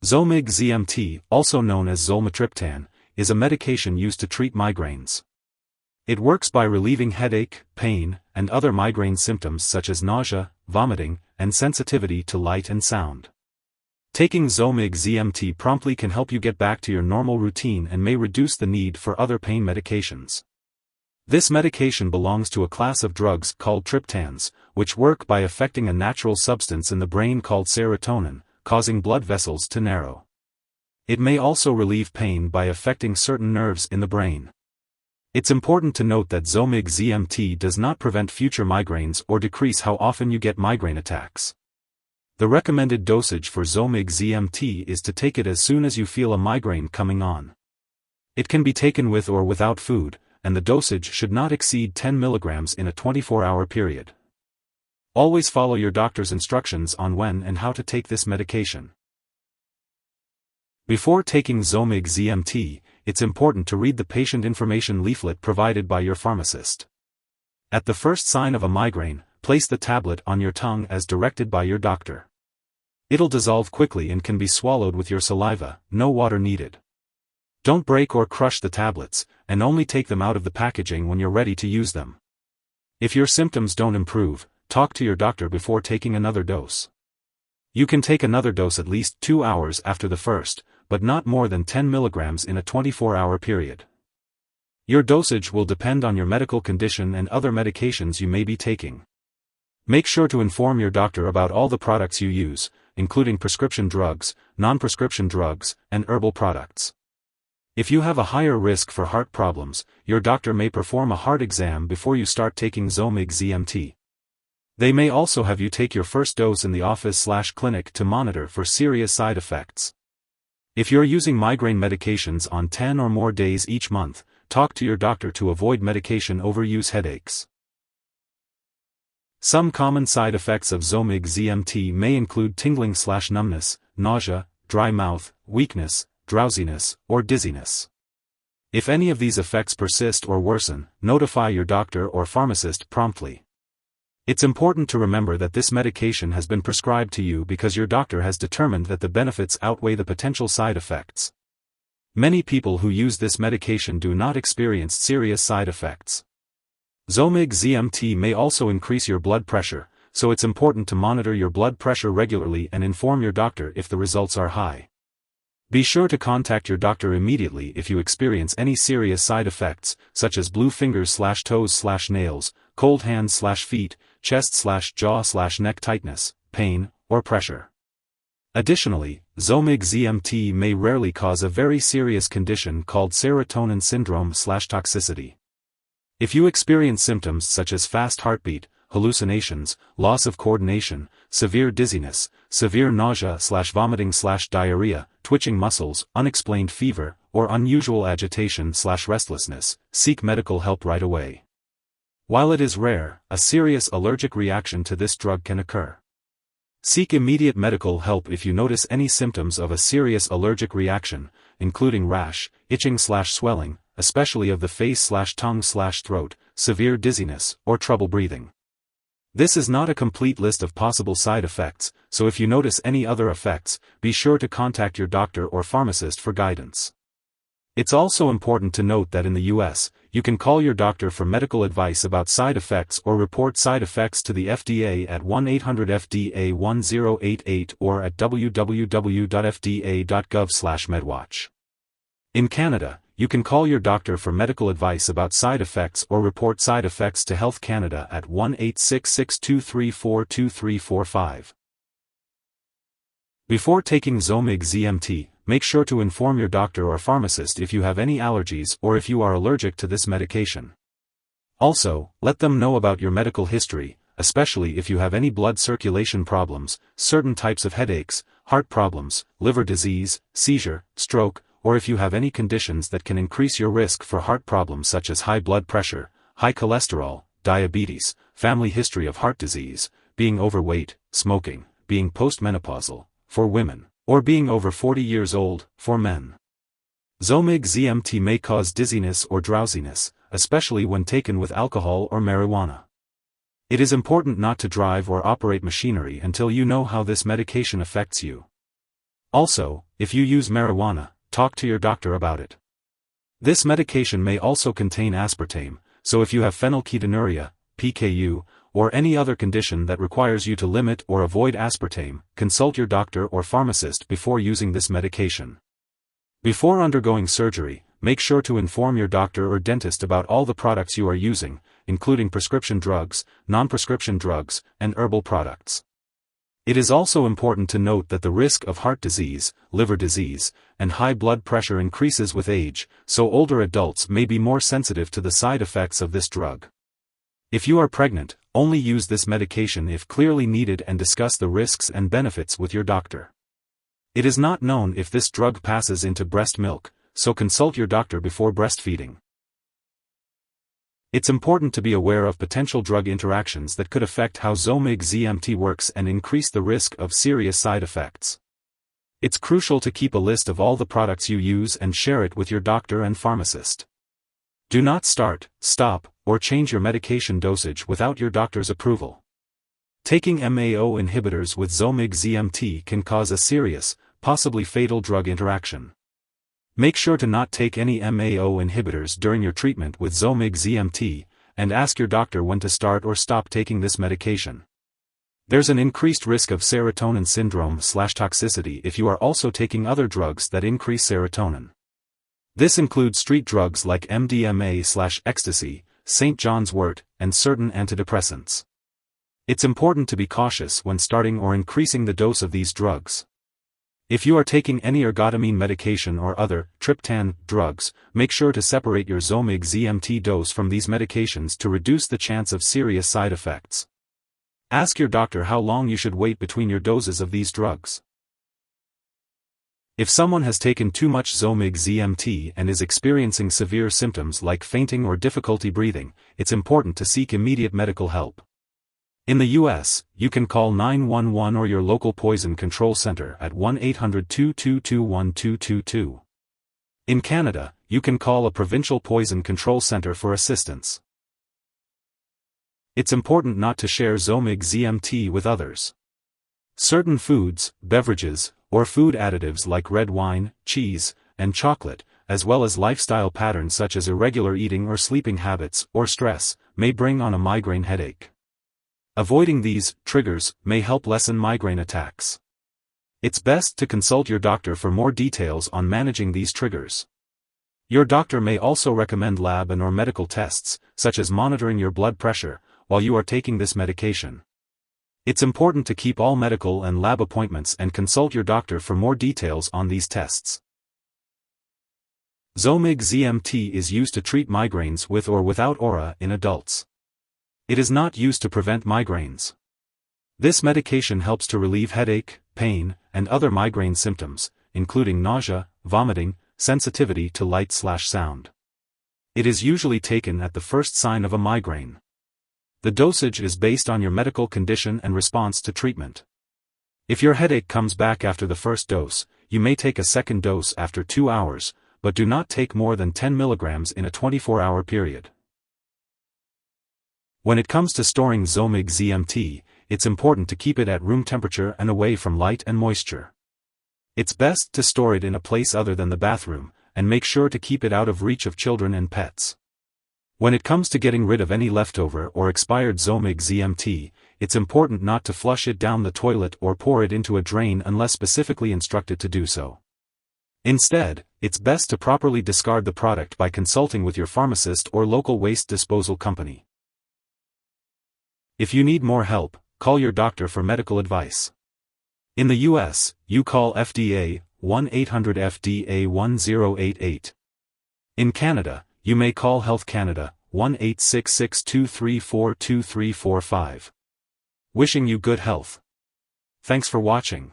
Zomig Zmt, also known as Zolmitriptan, is a medication used to treat migraines. It works by relieving headache, pain, and other migraine symptoms such as nausea, vomiting, and sensitivity to light and sound. Taking Zomig Zmt promptly can help you get back to your normal routine and may reduce the need for other pain medications. This medication belongs to a class of drugs called triptans, which work by affecting a natural substance in the brain called serotonin, causing blood vessels to narrow. It may also relieve pain by affecting certain nerves in the brain. It's important to note that Zomig Zmt does not prevent future migraines or decrease how often you get migraine attacks. The recommended dosage for Zomig Zmt is to take it as soon as you feel a migraine coming on. It can be taken with or without food, and the dosage should not exceed 10 mg in a 24-hour period. Always follow your doctor's instructions on when and how to take this medication. Before taking Zomig Zmt, it's important to read the patient information leaflet provided by your pharmacist. At the first sign of a migraine, place the tablet on your tongue as directed by your doctor. It'll dissolve quickly and can be swallowed with your saliva, no water needed. Don't break or crush the tablets, and only take them out of the packaging when you're ready to use them. If your symptoms don't improve, talk to your doctor before taking another dose. You can take another dose at least 2 hours after the first, but not more than 10 mg in a 24-hour period. Your dosage will depend on your medical condition and other medications you may be taking. Make sure to inform your doctor about all the products you use, including prescription drugs, non-prescription drugs, and herbal products. If you have a higher risk for heart problems, your doctor may perform a heart exam before you start taking Zomig Zmt. They may also have you take your first dose in the office/clinic to monitor for serious side effects. If you're using migraine medications on 10 or more days each month, talk to your doctor to avoid medication overuse headaches. Some common side effects of Zomig Zmt may include tingling/numbness, nausea, dry mouth, weakness, drowsiness, or dizziness. If any of these effects persist or worsen, notify your doctor or pharmacist promptly. It's important to remember that this medication has been prescribed to you because your doctor has determined that the benefits outweigh the potential side effects. Many people who use this medication do not experience serious side effects. Zomig Zmt may also increase your blood pressure, so it's important to monitor your blood pressure regularly and inform your doctor if the results are high. Be sure to contact your doctor immediately if you experience any serious side effects, such as blue fingers/toes/nails, cold hands/feet, chest/jaw/neck tightness, pain, or pressure. Additionally, Zomig Zmt may rarely cause a very serious condition called serotonin syndrome/toxicity. If you experience symptoms such as fast heartbeat, hallucinations, loss of coordination, severe dizziness, severe nausea/vomiting/diarrhea, twitching muscles, unexplained fever, or unusual agitation/restlessness, seek medical help right away. While it is rare, a serious allergic reaction to this drug can occur. Seek immediate medical help if you notice any symptoms of a serious allergic reaction, including rash, itching/swelling, especially of the face/tongue/throat, severe dizziness, or trouble breathing. This is not a complete list of possible side effects, so if you notice any other effects, be sure to contact your doctor or pharmacist for guidance. It's also important to note that in the US, you can call your doctor for medical advice about side effects or report side effects to the FDA at 1-800-FDA-1088 or at www.fda.gov/medwatch. In Canada, you can call your doctor for medical advice about side effects or report side effects to Health Canada at 1-866-234-2345. Before taking Zomig Zmt, make sure to inform your doctor or pharmacist if you have any allergies or if you are allergic to this medication. Also, let them know about your medical history, especially if you have any blood circulation problems, certain types of headaches, heart problems, liver disease, seizure, stroke, or if you have any conditions that can increase your risk for heart problems such as high blood pressure, high cholesterol, diabetes, family history of heart disease, being overweight, smoking, being postmenopausal, for women, or being over 40 years old, for men. Zomig Zmt may cause dizziness or drowsiness, especially when taken with alcohol or marijuana. It is important not to drive or operate machinery until you know how this medication affects you. Also, if you use marijuana, talk to your doctor about it. This medication may also contain aspartame, so if you have phenylketonuria, PKU, or any other condition that requires you to limit or avoid aspartame, consult your doctor or pharmacist before using this medication. Before undergoing surgery, make sure to inform your doctor or dentist about all the products you are using, including prescription drugs, non-prescription drugs, and herbal products. It is also important to note that the risk of heart disease, liver disease, and high blood pressure increases with age, so older adults may be more sensitive to the side effects of this drug. If you are pregnant, only use this medication if clearly needed and discuss the risks and benefits with your doctor. It is not known if this drug passes into breast milk, so consult your doctor before breastfeeding. It's important to be aware of potential drug interactions that could affect how Zomig Zmt works and increase the risk of serious side effects. It's crucial to keep a list of all the products you use and share it with your doctor and pharmacist. Do not start, stop, or change your medication dosage without your doctor's approval. Taking MAO inhibitors with Zomig Zmt can cause a serious, possibly fatal drug interaction. Make sure to not take any MAO inhibitors during your treatment with Zomig Zmt, and ask your doctor when to start or stop taking this medication. There's an increased risk of serotonin syndrome/toxicity if you are also taking other drugs that increase serotonin. This includes street drugs like MDMA/ecstasy, St. John's wort, and certain antidepressants. It's important to be cautious when starting or increasing the dose of these drugs. If you are taking any ergotamine medication or other triptan drugs, make sure to separate your Zomig Zmt dose from these medications to reduce the chance of serious side effects. Ask your doctor how long you should wait between your doses of these drugs. If someone has taken too much Zomig Zmt and is experiencing severe symptoms like fainting or difficulty breathing, it's important to seek immediate medical help. In the U.S., you can call 911 or your local poison control center at 1-800-222-1222. In Canada, you can call a provincial poison control center for assistance. It's important not to share Zomig Zmt with others. Certain foods, beverages, or food additives like red wine, cheese, and chocolate, as well as lifestyle patterns such as irregular eating or sleeping habits or stress, may bring on a migraine headache. Avoiding these triggers may help lessen migraine attacks. It's best to consult your doctor for more details on managing these triggers. Your doctor may also recommend lab and/or medical tests, such as monitoring your blood pressure, while you are taking this medication. It's important to keep all medical and lab appointments and consult your doctor for more details on these tests. Zomig Zmt is used to treat migraines with or without aura in adults. It is not used to prevent migraines. This medication helps to relieve headache, pain, and other migraine symptoms, including nausea, vomiting, sensitivity to light/sound. It is usually taken at the first sign of a migraine. The dosage is based on your medical condition and response to treatment. If your headache comes back after the first dose, you may take a second dose after 2 hours, but do not take more than 10 milligrams in a 24-hour period. When it comes to storing Zomig Zmt, it's important to keep it at room temperature and away from light and moisture. It's best to store it in a place other than the bathroom, and make sure to keep it out of reach of children and pets. When it comes to getting rid of any leftover or expired Zomig Zmt, it's important not to flush it down the toilet or pour it into a drain unless specifically instructed to do so. Instead, it's best to properly discard the product by consulting with your pharmacist or local waste disposal company. If you need more help, call your doctor for medical advice. In the U.S., you call FDA, 1-800-FDA-1088. In Canada, you may call Health Canada, 1-866-234-2345. Wishing you good health. Thanks for watching.